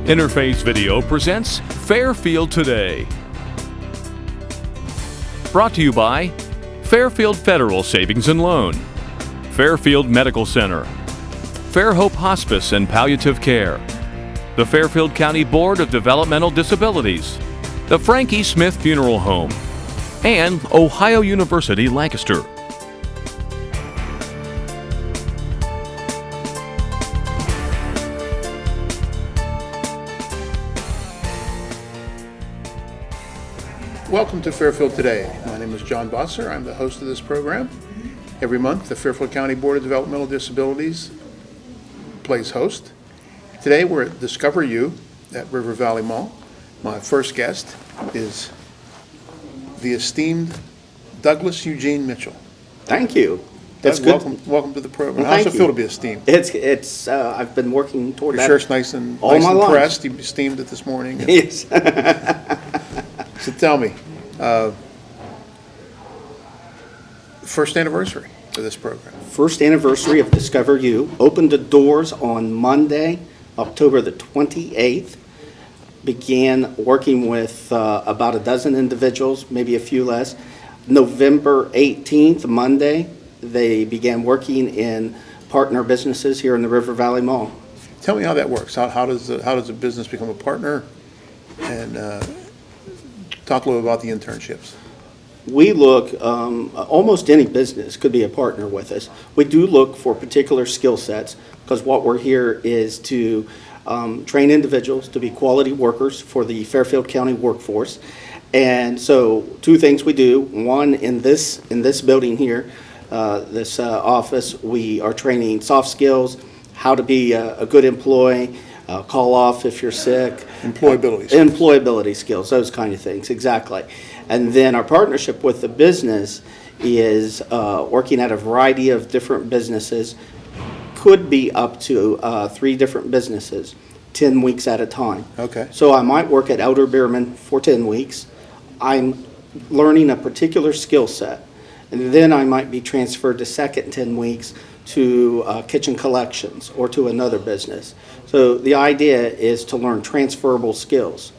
Interface Video presents Fairfield Today. Brought to you by Fairfield Federal Savings and Loan, Fairfield Medical Center, Fairhope Hospice and Palliative Care, the Fairfield County Board of Developmental Disabilities, the Frankie Smith Funeral Home, and Ohio University Lancaster. Welcome to Fairfield Today. My name is John Bosser. I'm the host of this program. Every month, the Fairfield County Board of Developmental Disabilities plays host. Today, we're at Discover You at River Valley Mall. My first guest is the esteemed Douglas Eugene Mitchell. Thank you. Doug, welcome to the program. How does it feel to be esteemed? It's I've been working toward Your that shirt's nice and all my life. pressed. You esteemed it this morning. Yes. So tell me, first anniversary of this program. First anniversary of Discover You opened the doors on Monday, October the 28th. Began working with about a dozen individuals, maybe a few less. November 18th, Monday, they began working in partner businesses here in the River Valley Mall. Tell me how that works. How does a business become a partner? And talk a little about the internships. We look, almost any business could be a partner with us. We do look for particular skill sets because what we're here is to train individuals to be quality workers for the Fairfield County workforce. And so two things we do. One, in this building here, this office, we are training soft skills, how to be a good employee, call off if you're sick. Employability skills. Employability skills, those kind of things, exactly. And then our partnership with the business is working at a variety of different businesses, could be up to 3 different businesses, 10 weeks at a time. Okay. So I might work at Elder Beerman for 10 weeks. I'm learning a particular skill set, and then I might be transferred to second 10 weeks to Kitchen Collections or to another business. So the idea is to learn transferable skills.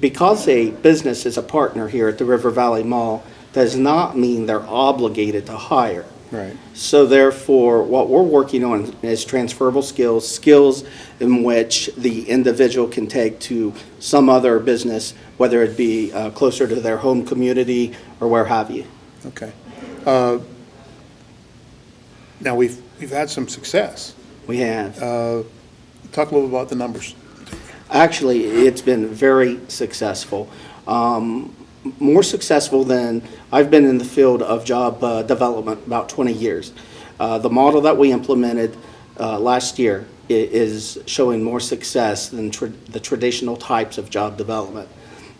Because a business is a partner here at the River Valley Mall does not mean they're obligated to hire. Right. So therefore, what we're working on is transferable skills in which the individual can take to some other business, whether it be closer to their home community or where have you. Okay. Now we've had some success. We have. Talk a little about the numbers. Actually, it's been very successful. More successful than I've been in the field of job development about 20 years. The model that we implemented last year is showing more success than the traditional types of job development.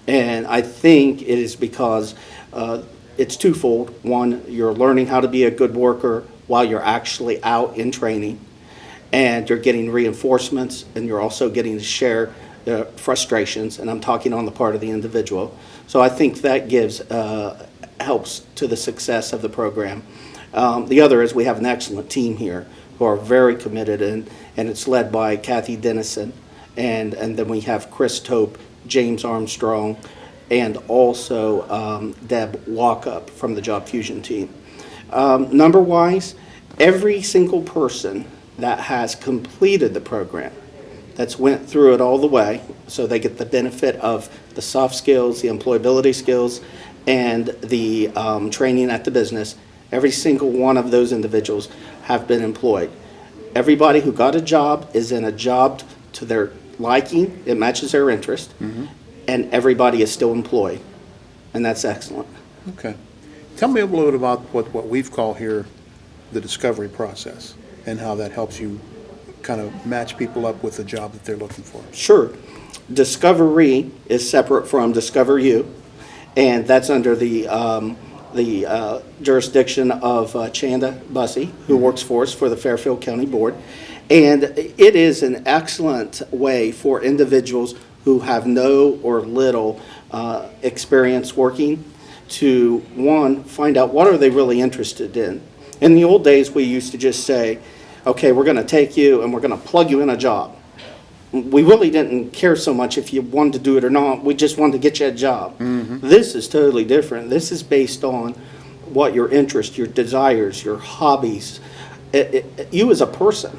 And I think it is because it's twofold. One, you're learning how to be a good worker while you're actually out in training, and you're getting reinforcements, and you're also getting to share frustrations, and I'm talking on the part of the individual. So I think that gives helps to the success of the program. The other is we have an excellent team here who are very committed, and it's led by Kathy Dennison, and then we have Chris Tope, James Armstrong, and also Deb Walkup from the Job Fusion team. Number-wise, every single person that has completed the program, that's went through it all the way, so they get the benefit of the soft skills, the employability skills, and the training at the business. Every single one of those individuals have been employed. Everybody who got a job is in a job to their liking, it matches their interest, and everybody is still employed, and that's excellent. Okay. Tell me a little bit about what we've called here the discovery process and how that helps you kind of match people up with the job that they're looking for. Sure. Discovery is separate from Discover You, and that's under the jurisdiction of Chanda Bussey, who works for us for the Fairfield County Board. And it is an excellent way for individuals who have no or little experience working to, one, find out what are they really interested in. In the old days, we used to just say, okay, we're going to take you and we're going to plug you in a job. we really didn't care so much if you wanted to do it or not. We just wanted to get you a job. This is totally different. This is based on what your interests, your desires, your hobbies, you as a person.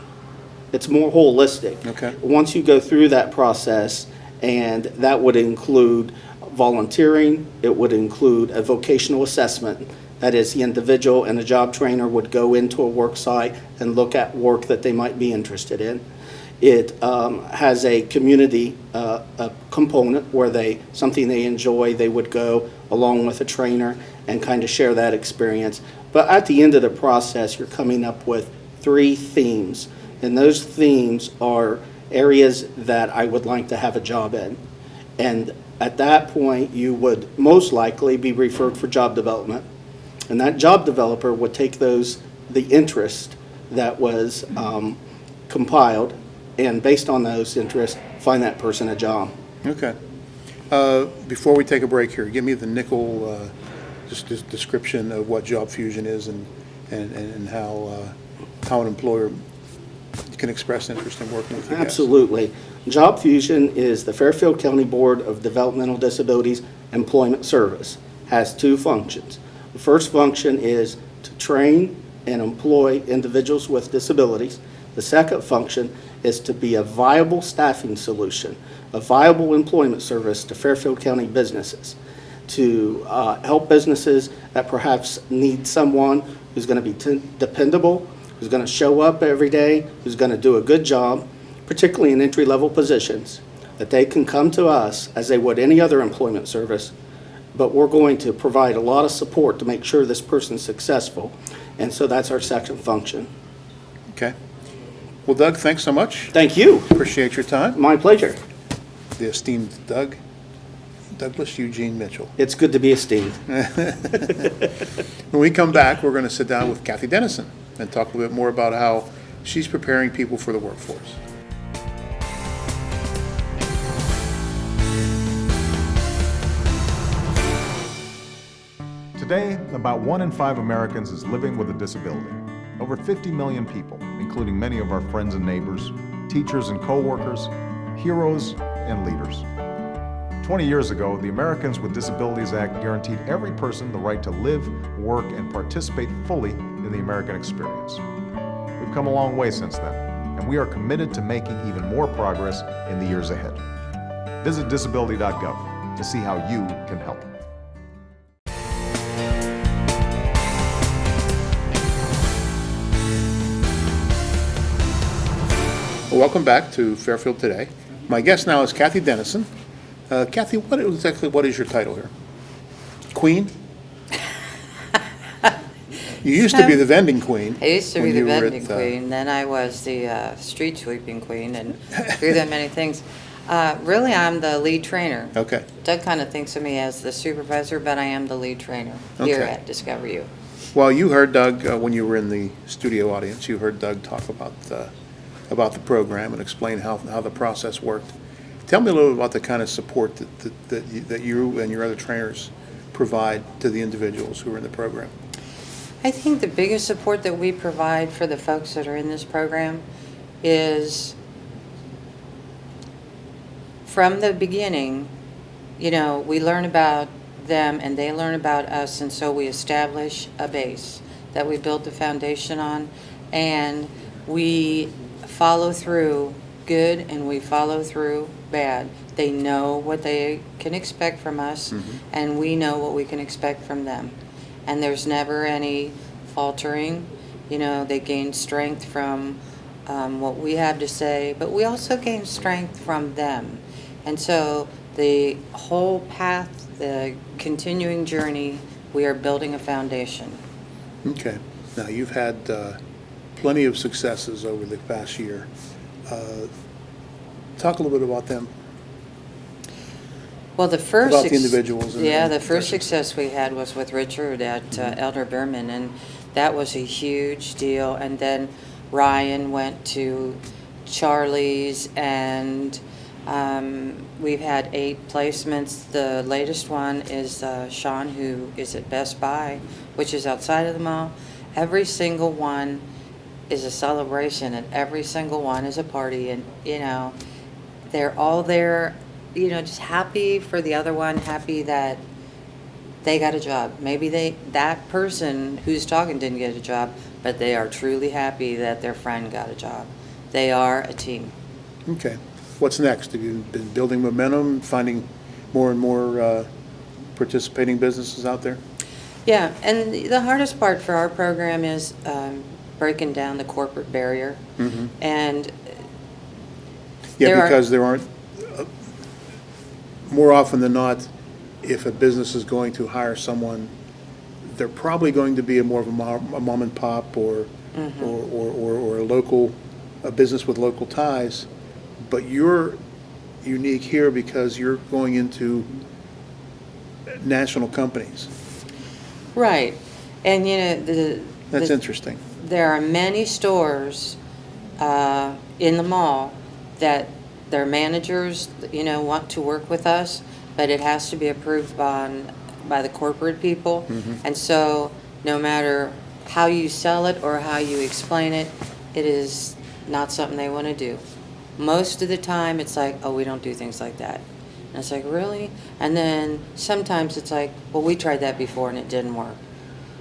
It's more holistic. Okay. Once you go through that process, and that would include volunteering, it would include a vocational assessment. That is, the individual and a job trainer would go into a work site and look at work that they might be interested in. It has a community a component where something they enjoy, they would go along with a trainer and kind of share that experience. But at the end of the process, you're coming up with 3 themes, and those themes are areas that I would like to have a job in. And at that point, you would most likely be referred for job development. And that job developer would take the interest that was compiled, and based on those interests, find that person a job. Okay. Before we take a break here, give me the nickel just description of what Job Fusion is and how an employer can express interest in working with you guys. Absolutely. Job Fusion is the Fairfield County Board of Developmental Disabilities Employment Service. Has 2 functions. The first function is to train and employ individuals with disabilities. The second function is to be a viable staffing solution, a viable employment service to Fairfield County businesses, to help businesses that perhaps need someone who's going to be dependable, who's going to show up every day, who's going to do a good job, particularly in entry-level positions, that they can come to us as they would any other employment service, but we're going to provide a lot of support to make sure this person's successful. And so that's our second function. Okay. Well, Doug, thanks so much. Thank you. Appreciate your time. My pleasure. The esteemed Douglas Eugene Mitchell. It's good to be esteemed. When we come back, we're going to sit down with Kathy Dennison and talk a little bit more about how she's preparing people for the workforce. Today, about 1 in 5 Americans is living with a disability. Over 50 million people, including many of our friends and neighbors, teachers and co-workers, heroes and leaders. 20 years ago, the Americans with Disabilities Act guaranteed every person the right to live, work, and participate fully in the American experience. We've come a long way since then, and we are committed to making even more progress in the years ahead. Visit disability.gov to see how you can help. Well, welcome back to Fairfield Today. My guest now is Kathy Dennison. Kathy, what is your title here? Queen? You used to be the vending queen. I used to be when the you were vending at, queen, then I was the street sweeping queen, and through that many things. Really, I'm the lead trainer. Okay. Doug kind of thinks of me as the supervisor, but I am the lead trainer here Okay. at Discover You. Well, you heard Doug, when you were in the studio audience, you heard Doug talk about the program and explain how the process worked. Tell me a little bit about the kind of support that you and your other trainers provide to the individuals who are in the program. I think the biggest support that we provide for the folks that are in this program is from the beginning, we learn about them and they learn about us, and so we establish a base that we build the foundation on, and we follow through good and we follow through bad. They know what they can expect from us, and we know what we can expect from them. And there's never any faltering. They gain strength from what we have to say, but we also gain strength from them. And so the whole path, the continuing journey, we are building a foundation. Okay. Now, you've had plenty of successes over the past year. Talk a little bit about them. Well, the first About the individuals. the first success we had was with Richard at Elder Berman, and that was a huge deal. And then Ryan went to Charlie's, and we've had 8 placements. The latest one is Sean, who is at Best Buy, which is outside of the mall. Every single one is a celebration, and every single one is a party, and they're all there, just happy for the other one, happy that they got a job. Maybe that person who's talking didn't get a job, but they are truly happy that their friend got a job. They are a team. Okay. What's next? Have you been building momentum, finding more and more participating businesses out there? Yeah, and the hardest part for our program is breaking down the corporate barrier. Mm-hmm. And Yeah, because there aren't, more often than not, if a business is going to hire someone, they're probably going to be more of a mom and pop or a local, a business with local ties. But you're unique here because you're going into national companies. right, and That's interesting. there are many stores in the mall that their managers, want to work with us, but it has to be approved by the corporate people. And so no matter how you sell it or how you explain it, it is not something they want to do. Most of the time, it's like, oh, we don't do things like that. And it's like, really? And then sometimes it's like, well, we tried that before and it didn't work.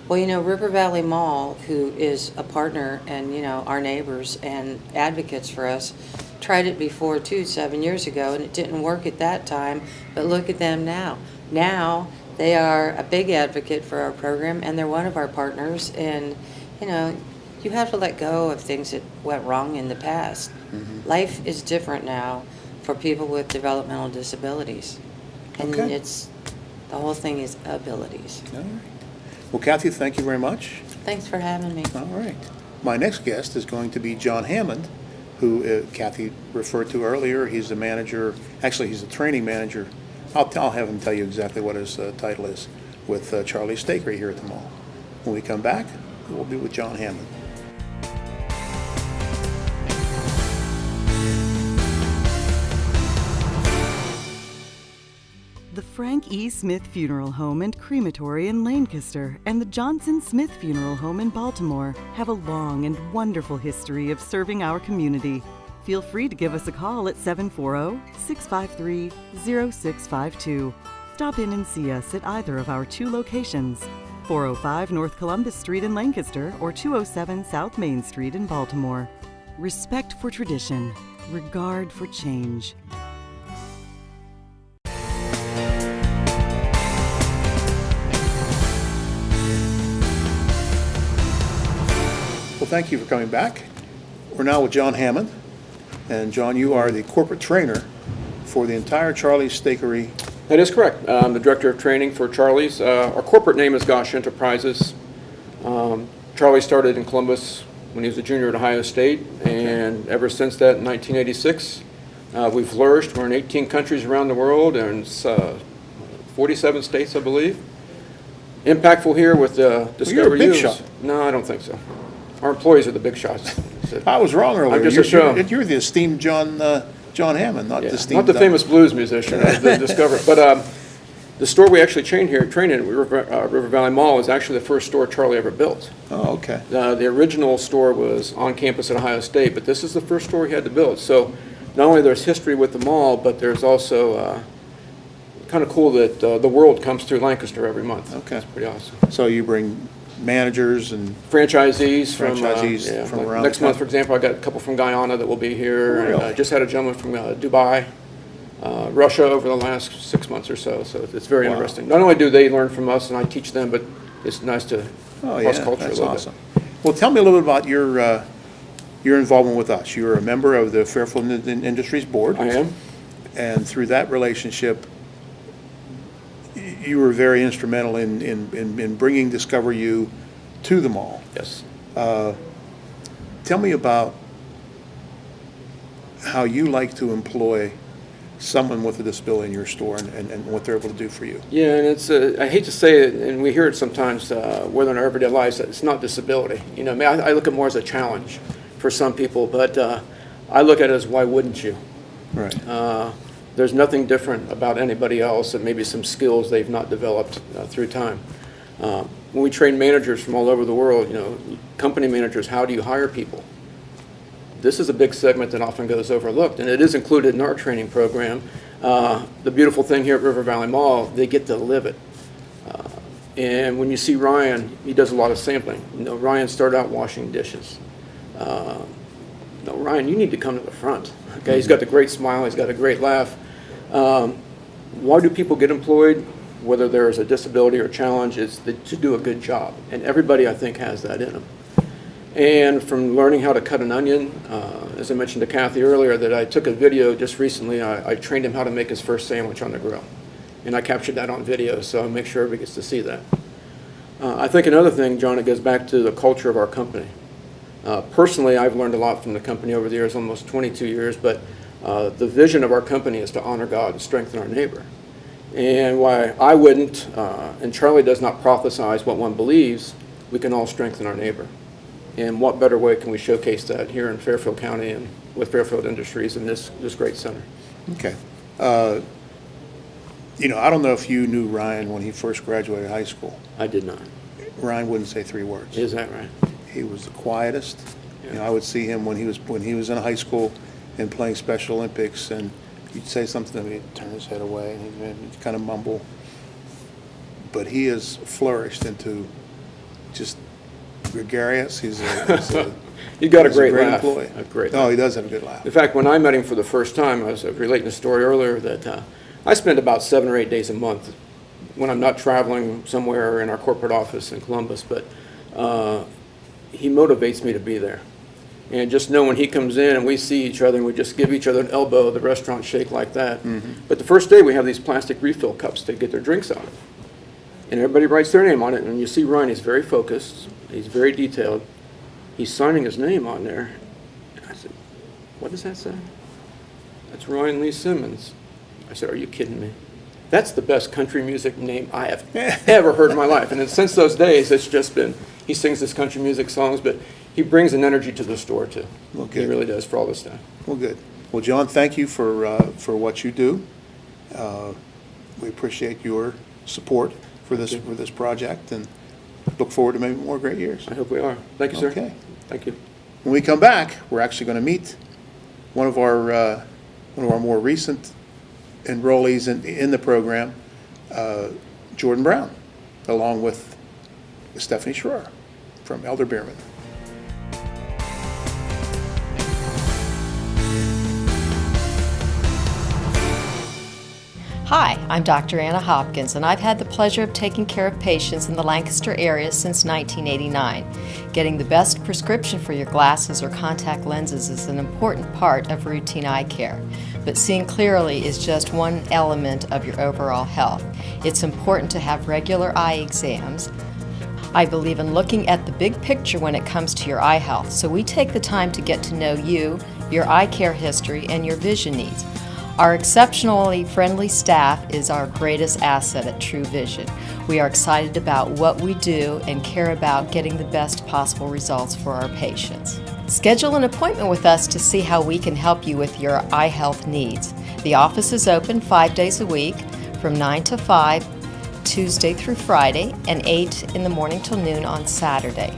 Well, River Valley Mall, who is a partner and, our neighbors and advocates for us, tried it before too, 7 years ago, and it didn't work at that time, but look at them now. Now, they are a big advocate for our program, and they're one of our partners, and, you have to let go of things that went wrong in the past. Life is different now for people with developmental disabilities. And Okay. the whole thing is abilities. All right. Well, Kathy, thank you very much. Thanks for having me. All right. My next guest is going to be John Hammond, who Kathy referred to earlier. He's a manager, actually he's a training manager. I'll have him tell you exactly what his title is with Charlie's Steakery here at the mall. When we come back, we'll be with John Hammond. The Frank E. Smith Funeral Home and Crematory in Lancaster and the Johnson Smith Funeral Home in Baltimore have a long and wonderful history of serving our community. Feel free to give us a call at 740-653-0652. Stop in and see us at either of our two locations, 405 North Columbus Street in Lancaster or 207 South Main Street in Baltimore. Respect for tradition, regard for change. Well, thank you for coming back. We're now with John Hammond. And John, you are the corporate trainer for the entire Charlie's Steakery. That is correct. I'm the Director of Training for Charlie's. Our corporate name is Gosh Enterprises. Charlie started in Columbus when he was a junior at Ohio State, and ever since that, in 1986, we've flourished. We're in 18 countries around the world and 47 states, I believe. Impactful here with Discover you're a big Use. shot. No, I don't think so. Our employees are the big shots. I was wrong earlier. I'm just a show. You're the esteemed John Hammond, not the esteemed... Not the famous blues musician, the Discover. But the store we actually trained in at River Valley Mall is actually the first store Charlie ever built. Oh, okay. The original store was on campus at Ohio State, but this is the first store he had to build. So not only there's history with the mall, but there's also kind of cool that the world comes through Lancaster every month. Okay. It's pretty awesome. So you bring managers and... Franchisees from like around next the month, for example, I got a couple from Guyana that will be here. Really? And I just had a gentleman from Dubai, Russia over the last 6 months or so. So it's very Wow. interesting. Not only do they learn from us and I teach them, but it's nice to Oh, cross yeah, culture that's a little awesome. bit. Well, tell me a little bit about your involvement with us. You're a member of the Fairfield Industries Board. I am. And through that relationship, you were very instrumental in bringing Discover You to the mall. Yes. Tell me about how you like to employ someone with a disability in your store and what they're able to do for you. Yeah, and it's I hate to say it, and we hear it sometimes, whether in our everyday lives, that it's not disability. You know, I look at it more as a challenge for some people, but I look at it as why wouldn't you? Right. There's nothing different about anybody else, and maybe some skills they've not developed through time. When we train managers from all over the world, you know, company managers, how do you hire people? this is a big segment that often goes overlooked, and it is included in our training program. The beautiful thing here at River Valley Mall, they get to live it. And when you see Ryan, he does a lot of sampling. You know, Ryan started out washing dishes. No, Ryan, you need to come to the front. Okay, he's got the great smile, he's got a great laugh. Why do people get employed? Whether there is a disability or challenge, is to do a good job. And everybody, I think, has that in them. And from learning how to cut an onion, as I mentioned to Kathy earlier, that I took a video just recently, I trained him how to make his first sandwich on the grill. And I captured that on video, so I'll make sure everybody gets to see that. I think another thing, John, it goes back to the culture of our company. Personally, I've learned a lot from the company over the years, almost 22 years, but the vision of our company is to honor God and strengthen our neighbor. And why I wouldn't, and Charlie does not prophesize what one believes, we can all strengthen our neighbor. And what better way can we showcase that here in Fairfield County and with Fairfield Industries in this great center? Okay. You know, I don't know if you knew Ryan when he first graduated high school. I did not. Ryan wouldn't say 3 words. Is that right? He was the quietest. Yeah. You know, I would see him when he was in high school and playing Special Olympics, and you'd say something to him, he'd turn his head away and he'd kind of mumble. But he has flourished into just gregarious. He's You got a he's great laugh. employee. A great Oh, laugh. he does have a good laugh. In fact, when I met him for the first time, I was relating a story earlier that I spend about 7 or 8 days a month when I'm not traveling somewhere in our corporate office in Columbus, but he motivates me to be there. And just know when he comes in and we see each other and we just give each other an elbow, the restaurant shake like that. Mm-hmm. But the first day we have these plastic refill cups to get their drinks out of. And everybody writes their name on it, and you see Ryan, he's very focused, he's very detailed. He's signing his name on there. And I said, what does that say? That's Ryan Lee Simmons. I said, are you kidding me? That's the best country music name I have ever heard in my life. And then since those days, it's just been, he sings his country music songs, but he brings an energy to the store too. Well, He good. really does for all this stuff. Well, good. Well, John, thank you for what you do. We appreciate your support for this project, and look forward to maybe more great years. I hope we are. Thank you, sir. Okay. Thank you. When we come back, we're actually going to meet one of our more recent enrollees in the program, Jordan Brown, along with Stephanie Schroer from Elder Bierman. Hi, I'm Dr. Anna Hopkins, and I've had the pleasure of taking care of patients in the Lancaster area since 1989. Getting the best prescription for your glasses or contact lenses is an important part of routine eye care, but seeing clearly is just one element of your overall health. It's important to have regular eye exams. I believe in looking at the big picture when it comes to your eye health, so we take the time to get to know you, your eye care history, and your vision needs. Our exceptionally friendly staff is our greatest asset at True Vision. We are excited about what we do and care about getting the best possible results for our patients. Schedule an appointment with us to see how we can help you with your eye health needs. The office is open 5 days a week from 9 to 5, Tuesday through Friday, and 8 in the morning till noon on Saturday.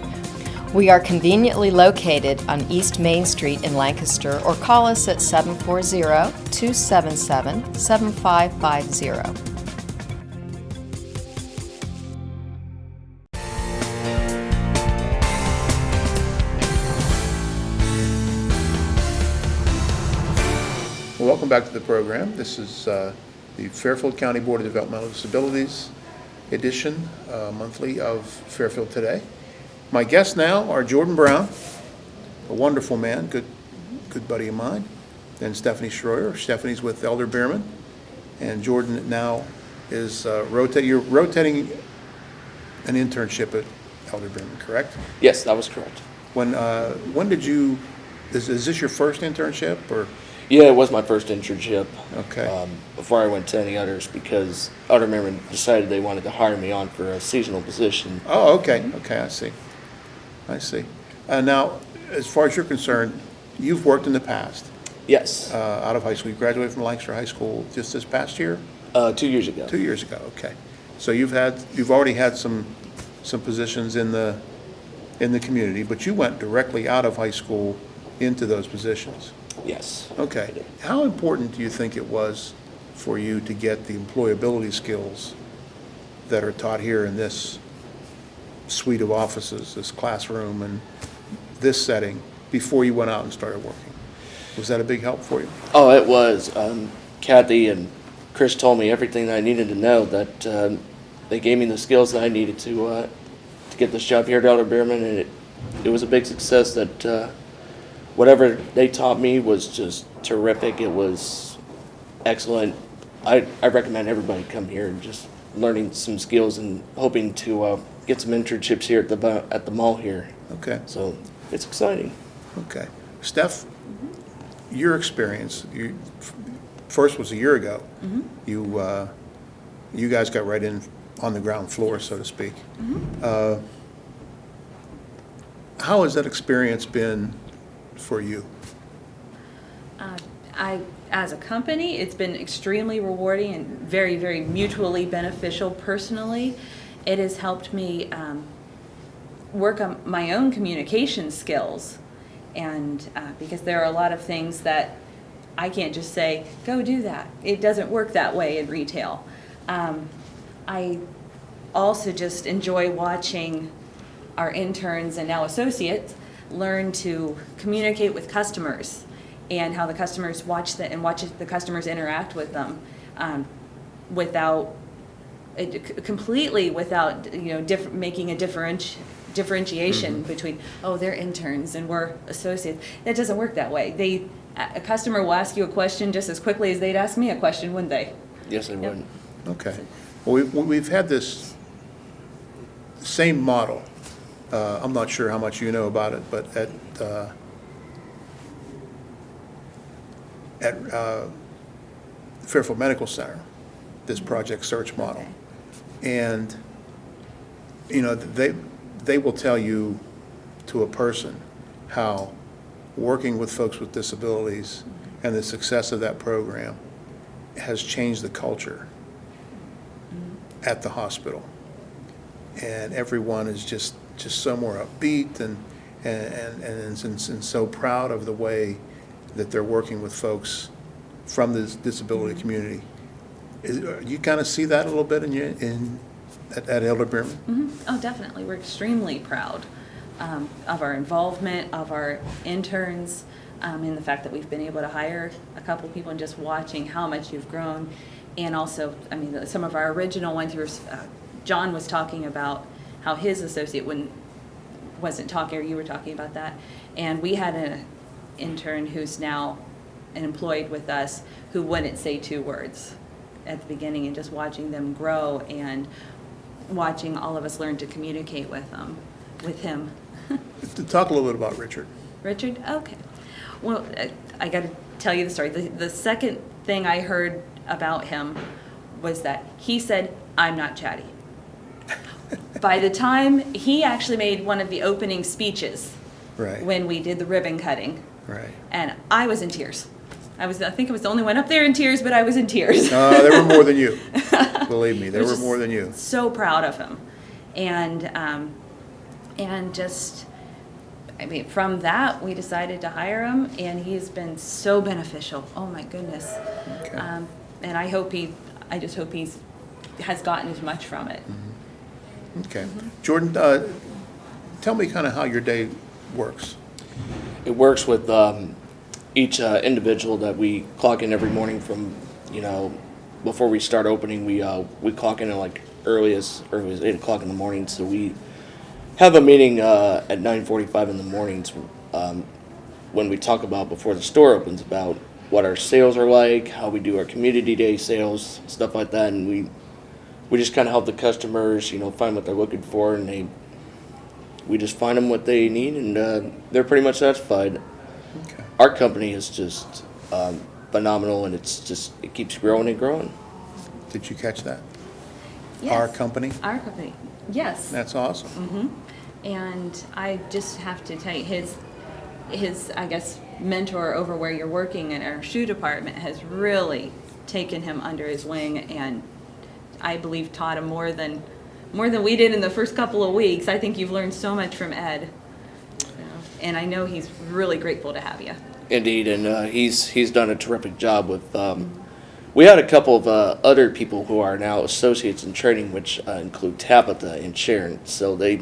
We are conveniently located on East Main Street in Lancaster, or call us at 740-277-7550. Well, welcome back to the program. This is the Fairfield County Board of Developmental Disabilities edition, monthly of Fairfield Today. My guests now are Jordan Brown, a wonderful man, good buddy of mine, and Stephanie Schroer. Stephanie's with Elder Bierman, and Jordan now is you're rotating an internship at Elder Bierman, correct? Yes, that was correct. When did you, is this your first internship, or? Yeah, it was my first internship. Okay. Before I went to any others, because Elder Bierman decided they wanted to hire me on for a seasonal position. Oh, okay, I see. Now, as far as you're concerned, you've worked in the past, Yes, out of high school. You graduated from Lancaster High School just this past year? 2 years ago. 2 years ago, okay. So you've already had some positions in the community, but you went directly out of high school into those positions. Yes. Okay. How important do you think it was for you to get the employability skills that are taught here in this suite of offices, this classroom, and this setting before you went out and started working? Was that a big help for you? Oh, it was. Kathy and Chris told me everything that I needed to know. That they gave me the skills that I needed to get this job here at Elder Beerman, and it was a big success. That whatever they taught me was just terrific. It was excellent. I recommend everybody come here and just learning some skills and hoping to get some internships here at the mall here. Okay. So it's exciting. Okay. Steph, your experience, first was a year ago. You guys got right in on the ground floor, so to speak. How has that experience been for you? As a company, it's been extremely rewarding and very, very mutually beneficial personally. It has helped me work on my own communication skills, and because there are a lot of things that I can't just say, go do that. It doesn't work that way in retail. I also just enjoy watching our interns and now associates learn to communicate with customers and how the customers watch the customers interact with them completely without making a differentiation between, oh, they're interns and we're associates. That doesn't work that way. A customer will ask you a question just as quickly as they'd ask me a question, wouldn't they? Yes, they would. Okay. Well, we've had this same model. I'm not sure how much you know about it, but at Fairfield Medical Center, this Project Search model. Okay. And, they will tell you to a person how working with folks with disabilities and the success of that program has changed the culture at the hospital. And everyone is just so more upbeat and so proud of the way that they're working with folks from the disability community. You kind of see that a little bit at Elder Beerman? Oh, definitely. We're extremely proud of our involvement, of our interns, in the fact that we've been able to hire a couple people and just watching how much you've grown. And also, some of our original ones, John was talking about how his associate wasn't talking, or you were talking about that. And we had an intern who's now employed with us who wouldn't say 2 words at the beginning, and just watching them grow and watching all of us learn to communicate with him. Talk a little bit about Richard. Richard? Okay. Well, I got to tell you the story. The second thing I heard about him was that he said, "I'm not chatty." By the time he actually made one of the opening speeches, Right. when we did the ribbon cutting, Right. and I was in tears. I think I was the only one up there in tears, but I was in tears. There were more than you. Believe me, there was were just more than you. So proud of him, and from that we decided to hire him, and he's been so beneficial. Oh my goodness. Okay. And I just hope he has gotten as much from it. Okay. Jordan, tell me kind of how your day works. It works with each individual that we clock in every morning from, before we start opening, we clock in at like early as 8 o'clock in the morning. So we have a meeting at 9:45 in the mornings when we talk about, before the store opens, about what our sales are like, how we do our community day sales, stuff like that. And we just kind of help the customers, find what they're looking for, and we just find them what they need, and they're pretty much satisfied. Okay. Our company is just phenomenal, and it keeps growing and growing. Did you catch that? Yes. Our company? Our company, yes. That's awesome. And I just have to tell you, his I guess, mentor over where you're working in our shoe department has really taken him under his wing, and I believe taught him more than we did in the first couple of weeks. I think you've learned so much from Ed. and I know he's really grateful to have you. Indeed, and he's done a terrific job with. We had a couple of other people who are now associates in training, which include Tabitha and Sharon. So they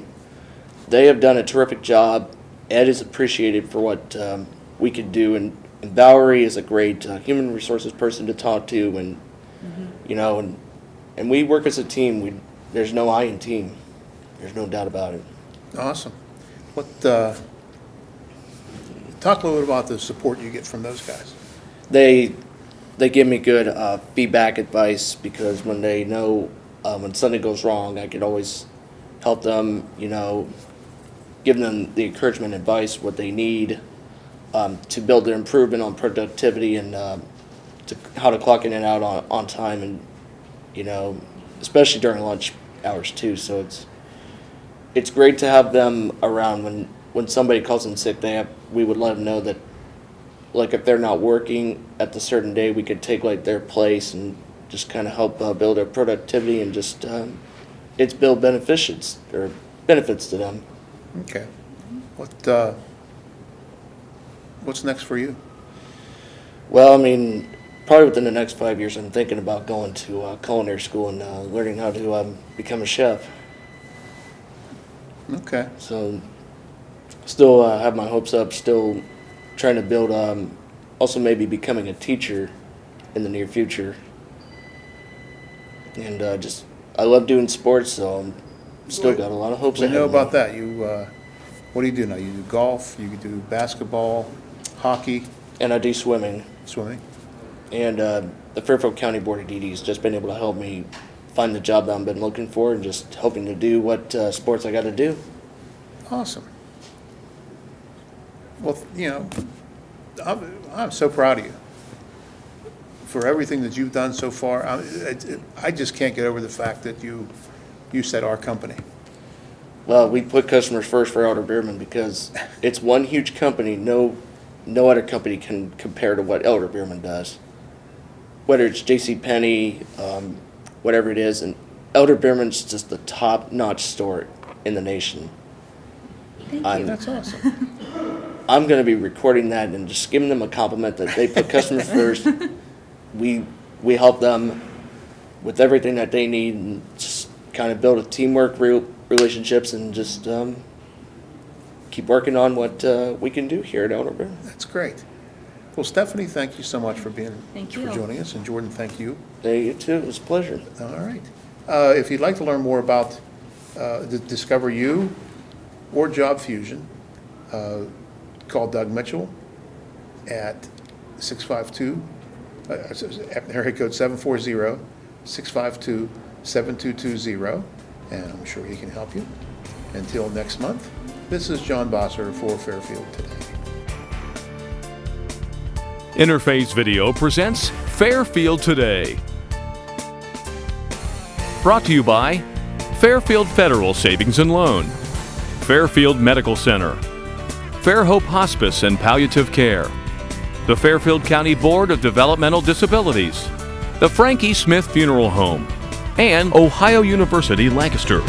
have done a terrific job. Ed is appreciated for what we could do, and Valerie is a great human resources person to talk to, and you know, and we work as a team. There's no I in team. There's no doubt about it. Awesome. What, talk a little bit about the support you get from those guys. They give me good feedback, advice, because when they know when something goes wrong, I can always help them, you know, give them the encouragement, advice, what they need to build their improvement on productivity and how to clock in and out on time, and, you know, especially during lunch hours too. So it's great to have them around when somebody calls in sick. We would let them know that, like, if they're not working at the certain day, we could take like their place and just kind of help build their productivity, and just it's build benefits to them. Okay. What's next for you? Well, I mean, probably within the next 5 years, I'm thinking about going to culinary school and learning how to become a chef. Okay. So still have my hopes up, still trying to build, also maybe becoming a teacher in the near future. And I love doing sports, so I'm still got a lot of hopes We ahead know of me. about that. What do you do now? You do golf, you do basketball, hockey, And I do swimming. swimming? And the Fairfield County Board of DD has just been able to help me find the job that I've been looking for, and just hoping to do what sports I got to do. Awesome. Well, you know, I'm so proud of you for everything that you've done so far. I just can't get over the fact that you said our company. Well, we put customers first for Elder Beerman because it's one huge company. No other company can compare to what Elder Beerman does. Whether it's J.C. Penney, whatever it is, and Elder Beerman's just the top-notch store in the nation. Thank you. That's awesome. I'm going to be recording that and just giving them a compliment that they put customers first. We help them with everything that they need, and just kind of build a teamwork relationships, and just keep working on what we can do here at Elder Beerman. That's great. Well, Stephanie, thank you so much for Thank you. joining us, and Jordan, thank you. Hey, you too. It was a pleasure. All right. If you'd like to learn more about Discover You or Job Fusion, call Doug Mitchell at 652, area code 740-652-7220, and I'm sure he can help you. Until next month, this is John Bosser for Fairfield Today. Interface Video presents Fairfield Today. Brought to you by Fairfield Federal Savings and Loan, Fairfield Medical Center, Fair Hope Hospice and Palliative Care, the Fairfield County Board of Developmental Disabilities, the Frankie Smith Funeral Home, and Ohio University Lancaster.